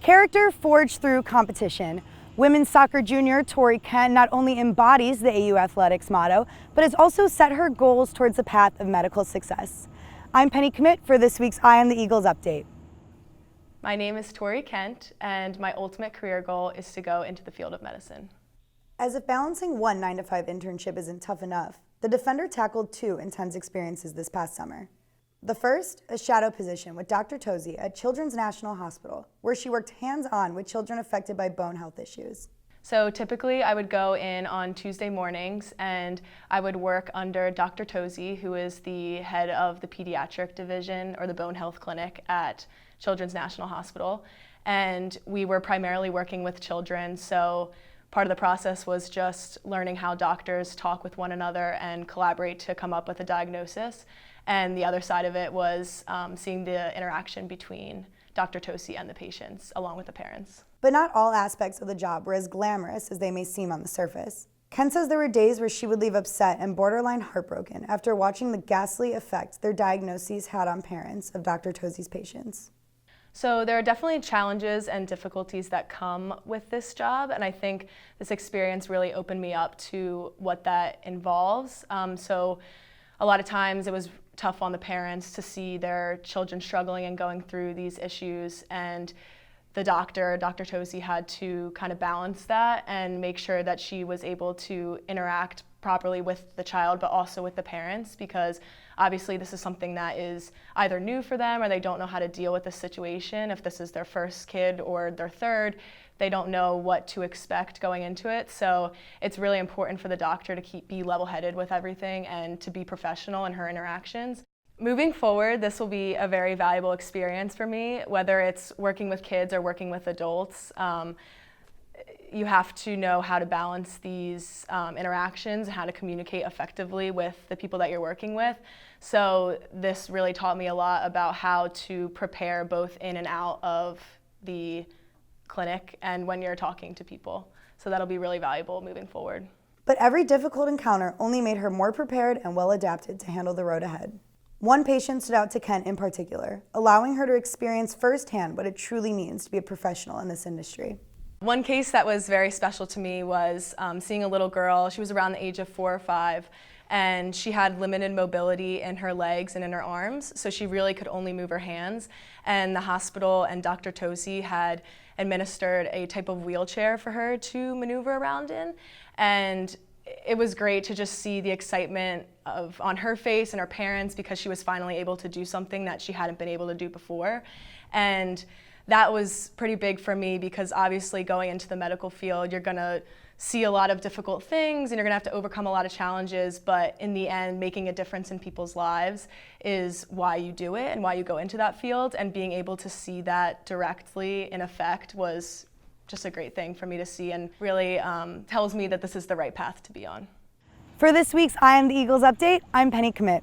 Character forged through competition. Women's soccer junior Tori Kent not only embodies the AU Athletics motto, but has also set her goals towards the path of medical success. I'm Penny Kmitt for this week's Eye on the Eagles update. My name is Tori Kent, and my ultimate career goal is to go into the field of medicine. As if balancing one 9-to-5 internship isn't tough enough, the defender tackled two intense experiences this past summer. The first, a shadow position with Dr. Tosi at Children's National Hospital, where she worked hands-on with children affected by bone health issues. So typically I would go in on Tuesday mornings and I would work under Dr. Tosi, who is the head of the pediatric division or the bone health clinic at Children's National Hospital. And we were primarily working with children, so part of the process was just learning how doctors talk with one another and collaborate to come up with a diagnosis. And the other side of it was seeing the interaction between Dr. Tosi and the patients, along with the parents. But not all aspects of the job were as glamorous as they may seem on the surface. Kent says there were days where she would leave upset and borderline heartbroken after watching the ghastly effect their diagnoses had on parents of Dr. Tosi's patients. So there are definitely challenges and difficulties that come with this job, and I think this experience really opened me up to what that involves. So a lot of times it was tough on the parents to see their children struggling and going through these issues, and the Dr. Tosi had to kind of balance that and make sure that she was able to interact properly with the child but also with the parents, because obviously this is something that is either new for them or they don't know how to deal with the situation. If this is their first kid or their third, they don't know what to expect going into it. So it's really important for the doctor to be level-headed with everything and to be professional in her interactions. Moving forward, this will be a very valuable experience for me, whether it's working with kids or working with adults. You have to know how to balance these interactions, how to communicate effectively with the people that you're working with. So this really taught me a lot about how to prepare both in and out of the clinic and when you're talking to people. So that'll be really valuable moving forward. But every difficult encounter only made her more prepared and well adapted to handle the road ahead. One patient stood out to Kent in particular, allowing her to experience firsthand what it truly means to be a professional in this industry. One case that was very special to me was seeing a little girl. She was around the age of 4 or 5, and she had limited mobility in her legs and in her arms, so she really could only move her hands. And the hospital and Dr. Tosi had administered a type of wheelchair for her to maneuver around in. And it was great to just see the excitement on her face and her parents, because she was finally able to do something that she hadn't been able to do before. And that was pretty big for me, because obviously going into the medical field, you're gonna see a lot of difficult things and you're gonna have to overcome a lot of challenges, but in the end, making a difference in people's lives is why you do it and why you go into that field, and being able to see that directly in effect was just a great thing for me to see, and really tells me that this is the right path to be on. For this week's Eye on the Eagles update, I'm Penny Kmitt.